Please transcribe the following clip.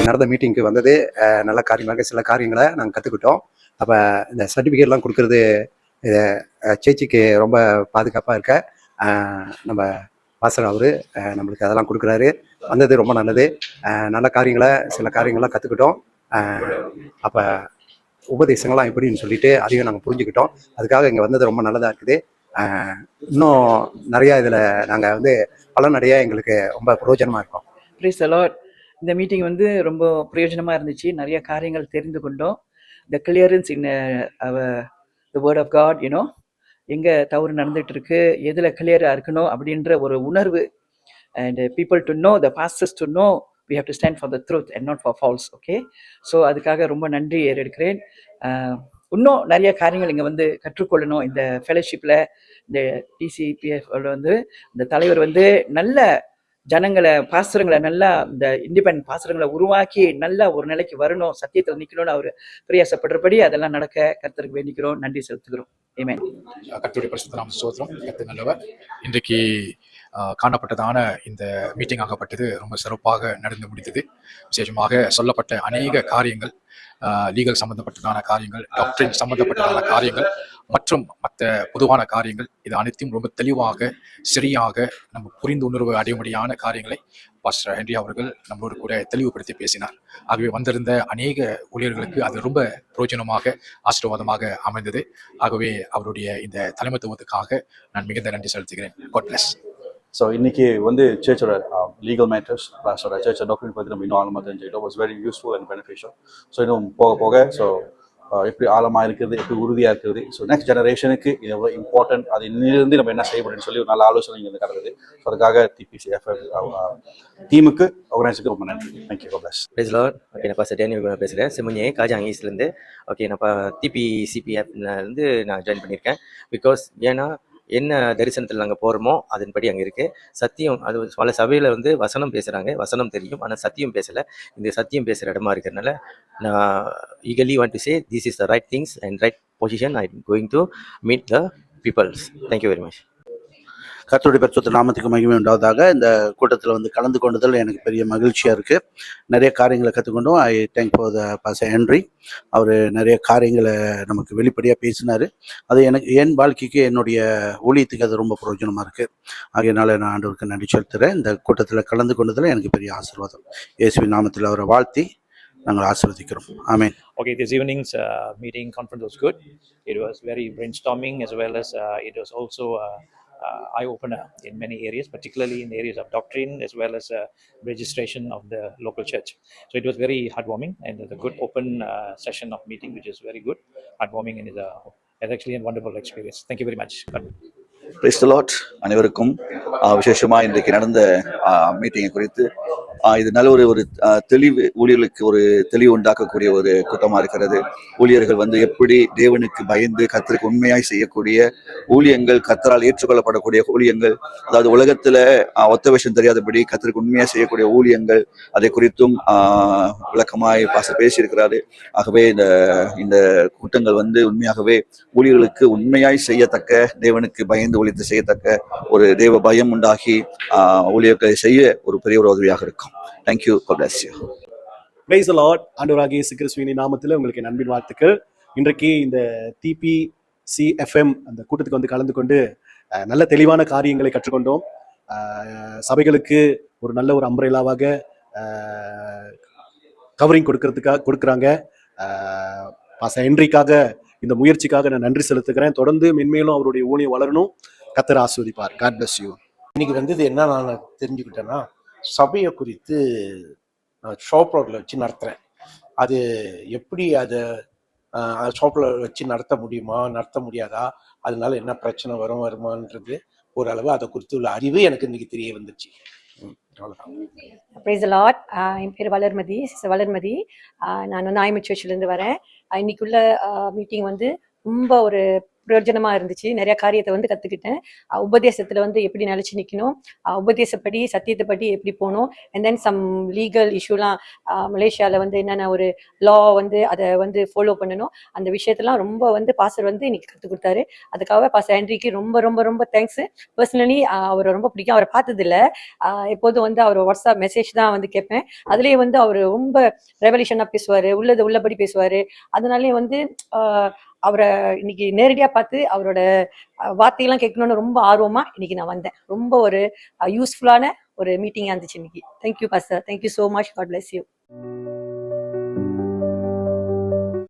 நடந்த மீட்டிங்க்கு வந்தது நல்ல காரியமாக சில காரியங்களை நாங்கள் கற்றுக்கிட்டோம். அப்போ இந்த சர்டிஃபிகேட்லாம் கொடுக்குறது சேச்சிக்கு ரொம்ப பாதுகாப்பாக இருக்க நம்ம பாஸ்டர் அவர் நம்மளுக்கு அதெல்லாம் கொடுக்குறாரு. வந்தது ரொம்ப நல்லது. நல்ல காரியங்களை சில காரியங்கள்லாம் கற்றுக்கிட்டோம். அப்போ உபதேசங்கள்லாம் எப்படின்னு சொல்லிட்டு அதையும் நாங்கள் புரிஞ்சுக்கிட்டோம். அதுக்காக இங்கே வந்தது ரொம்ப நல்லதாக இருக்குது. இன்னும் நிறையா இதில் நாங்கள் வந்து பலனடைய எங்களுக்கு ரொம்ப பிரயோஜனமாக இருக்கும். Praise the lord. இந்த மீட்டிங் வந்து ரொம்ப பிரயோஜனமாக இருந்துச்சு. நிறைய காரியங்கள் தெரிந்து கொண்டோம். The clearance in the word of God, you know, எங்கே தவறு நடந்துகிட்டு இருக்கு, எதில் கிளியராக இருக்கணும் அப்படின்ற ஒரு உணர்வு. And people to know, the pastors to know, we have to stand for the truth and not for false. Okay, so அதுக்காக ரொம்ப நன்றி ஏறெடுக்கிறேன். இன்னும் நிறைய காரியங்கள் இங்கே வந்து கற்றுக்கொள்ளணும். இந்த ஃபெலோஷிப்பில் இந்த டிசிபிஎஃப் வந்து இந்த தலைவர் வந்து நல்ல ஜனங்களை பாஸ்டருங்களை நல்லா இந்த இண்டிபெண்ட் பாஸ்டருங்களை உருவாக்கி நல்ல ஒரு நிலைக்கு வரணும், சத்தியத்தில் நிற்கணும்னு அவர் பிரயாசப்படுறபடி அதெல்லாம் நடக்க கர்த்தருக்கு வேண்டிக்கிறோம், நன்றி செலுத்துகிறோம். ஆமென். கர்த்தருடைய பரிசுத்த நாம ஸ்தோத்திரம். கர்த்தர் நல்லவர். இன்றைக்கு காணப்பட்டதான இந்த மீட்டிங் ஆகப்பட்டது ரொம்ப சிறப்பாக நடந்து முடிந்தது. விசேஷமாக சொல்லப்பட்ட அநேக காரியங்கள், லீகல் சம்பந்தப்பட்டதான காரியங்கள், டாக்டரின் சம்பந்தப்பட்டதான காரியங்கள் மற்றும் மற்ற பொதுவான காரியங்கள், இது அனைத்தையும் ரொம்ப தெளிவாக சரியாக நம்ம புரிந்து உணர்வு அடையும்படியான காரியங்களை பாஸ்டர் ஹென்றி அவர்கள் நம்மளோடு கூட தெளிவுபடுத்தி பேசினார். ஆகவே வந்திருந்த அநேக ஊழியர்களுக்கு அது ரொம்ப பிரயோஜனமாக ஆசீர்வாதமாக அமைந்தது. ஆகவே அவருடைய இந்த தலைமைத்துவத்துக்காக நான் மிகுந்த நன்றி செலுத்துகிறேன். God plus. ஸோ இன்னைக்கு வந்து சர்ச்சோட லீகல் மேட்டர்ஸ் ப்ளஸோட சர்ச்சோட டாக்குமெண்ட் பற்றி நம்ம இன்னும் ஆழமாக தெரிஞ்சுக்கிட்டோம். Was very useful and beneficial. So இன்னும் போக போக ஸோ எப்படி ஆழமாக இருக்கிறது, எப்படி உறுதியாக இருக்கிறது, ஸோ நெக்ஸ்ட் ஜெனரேஷனுக்கு இது எவ்வளோ இம்பார்ட்டன்ட், அது இன்னிலிருந்து நம்ம என்ன செய்ய முடியும்னு சொல்லி ஒரு நல்ல ஆலோசனை இங்கே கிடக்குது. ஸோ அதுக்காக டிபிசிஎஃப்எம் டீமுக்கு ஆர்கனைஸுக்கு ரொம்ப நன்றி. Thank you. Bless. Praise Lord. Okay, நான் பாஸ்டர் டேனியல் பேசுகிறேன், சிமுனியை காஜாங் ஈஸ்ட்லேருந்து. ஓகே, நான் டிபிசிபிஎஃப்லேருந்து நான் ஜாயின் பண்ணியிருக்கேன். பிகாஸ் ஏன்னா என்ன தரிசனத்தில் நாங்கள் போகிறோமோ அதன்படி அங்கே இருக்குது சத்தியம். அது பல சபையில் வந்து வசனம் பேசுகிறாங்க, வசனம் தெரியும், ஆனால் சத்தியம் பேசலை. இந்த சத்தியம் பேசுகிற இடமா இருக்கிறதுனால நான் eagerly want to say this is the right things and right position I'm going to meet the peoples. Thank you very much. கர்த்தருடைய பரிசுத்த நாமத்துக்கு மகிமை உண்டாவதாக. இந்த கூட்டத்தில் வந்து கலந்து கொண்டதில் எனக்கு பெரிய மகிழ்ச்சியாக இருக்குது. நிறைய காரியங்களை கற்றுக்கொண்டோம். I thank for the pastor Henry. அவர் நிறைய காரியங்களை நமக்கு வெளிப்படையாக பேசினார். அது எனக்கு என் வாழ்க்கைக்கு என்னுடைய ஊழியத்துக்கு அது ரொம்ப பிரயோஜனமாக இருக்குது. ஆகையினால நான் ஆண்டவருக்கு நன்றி செலுத்துகிறேன். இந்த கூட்டத்தில் கலந்து கொண்டதில் எனக்கு பெரிய ஆசீர்வாதம். இயேசுவின் நாமத்தில் அவரை வாழ்த்தி நாங்கள் ஆசீர்வதிக்கிறோம். ஆமென். Okay, this evening's meeting conference was good. It was very brainstorming as well as it was also eye-opener in many areas, particularly in the areas of doctrine as well as registration of the local church. So it was very heartwarming and it was a good open session of meeting, which is very good, heartwarming, and is actually a wonderful experience. Thank you very much. Price the Lord. அனைவருக்கும் விசேஷமாக இன்றைக்கு நடந்த மீட்டிங்கை குறித்து இது நல்ல ஒரு தெளிவு, ஊழியர்களுக்கு ஒரு தெளிவு உண்டாக்கக்கூடிய ஒரு கூட்டமாக இருக்கிறது. ஊழியர்கள் வந்து எப்படி தேவனுக்கு பயந்து கர்த்தருக்கு உண்மையாய் செய்யக்கூடிய ஊழியங்கள், கர்த்தரால் ஏற்றுக்கொள்ளப்படக்கூடிய ஊழியங்கள், அதாவது உலகத்துல ஒத்த விஷயம் தெரியாதபடி கர்த்தருக்கு உண்மையாக செய்யக்கூடிய ஊழியங்கள், அதை குறித்தும் விளக்கமாய் பேசியிருக்கிறாரு. ஆகவே இந்த கூட்டங்கள் வந்து உண்மையாகவே ஊழியர்களுக்கு உண்மையாய் செய்யத்தக்க, தேவனுக்கு பயந்து ஊழியத்தை செய்யத்தக்க ஒரு தேவ பயம் உண்டாகி ஊழியர்களை செய்ய ஒரு பெரிய ஒரு உதவியாக இருக்கும். Thank you. God bless you. Praise the Lord. ஆண்டவராகிய இயேசு கிறிஸ்துவின் நாமத்தில் உங்களுக்கு நன்பின் வாழ்த்துக்கள். இன்றைக்கு இந்த டிபிசிஎஃப்எம் அந்த கூட்டத்துக்கு வந்து கலந்து கொண்டு நல்ல தெளிவான காரியங்களை கற்றுக்கொண்டோம். சபைகளுக்கு ஒரு நல்ல ஒரு அம்ப்ரெல்லாவாக கவரிங் கொடுக்குறாங்க. பாஸ்டர் ஹென்ரிக்காக இந்த முயற்சிக்காக நான் நன்றி செலுத்துகிறேன். தொடர்ந்து மென்மேலும் அவருடைய ஊழியம் வளரணும். கர்த்தர் ஆசீர்வதிப்பார். God bless you. இன்னைக்கு வந்தது என்ன நான் தெரிஞ்சுக்கிட்டேன்னா, சபையை குறித்து ஷாப் ரோட்ல வச்சு நடத்துறேன். அது எப்படி அதை ஷாப்ல வச்சு நடத்த முடியுமா, நடத்த முடியாதா, அதனால என்ன பிரச்சனை வருமானது ஓரளவு அதை குறித்து உள்ள அறிவு எனக்கு இன்னைக்கு தெரிய வந்துச்சு. Praise the Lord. என் பேர் வளர்மதி, நான் வந்து ஆய்மை சர்ச்சிலேருந்து வரேன். இன்னைக்குள்ள மீட்டிங் வந்து ரொம்ப ஒரு பிரயோஜனமாக இருந்துச்சு. நிறைய காரியத்தை வந்து கற்றுக்கிட்டேன். உபதேசத்தில் வந்து எப்படி நிலச்சி நிற்கணும், உபதேசப்படி சத்தியத்தைப்படி எப்படி போகணும், அண்ட் தென் சம் லீகல் இஷ்யூலாம் மலேசியாவில் வந்து என்னென்ன ஒரு லா வந்து அதை வந்து ஃபாலோ பண்ணணும், அந்த விஷயத்தெல்லாம் ரொம்ப வந்து பாஸ்டர் வந்து இன்னைக்கு கற்றுக் கொடுத்தாரு. அதுக்காக பாஸ்டர் ஆண்ட்ரிக்கு ரொம்ப ரொம்ப ரொம்ப தேங்க்ஸ். பர்சனலி அவரை ரொம்ப பிடிக்கும். அவரை பார்த்ததில்ல, எப்போதும் வந்து அவர் வாட்ஸ்அப் மெசேஜ் தான் வந்து கேட்பேன். அதுலேயே வந்து அவர் ரொம்ப ரெவல்யூஷனாக பேசுவார், உள்ளது உள்ளபடி பேசுவார். அதனாலே வந்து அவரை இன்னைக்கு நேரடியாக பார்த்து அவரோட வார்த்தையெல்லாம் கேட்கணும்னு ரொம்ப ஆர்வமாக இன்னைக்கு நான் வந்தேன். ரொம்ப ஒரு யூஸ்ஃபுல்லான ஒரு மீட்டிங்காக இருந்துச்சு இன்னைக்கு. Thank you pastor, thank you so much. God bless you.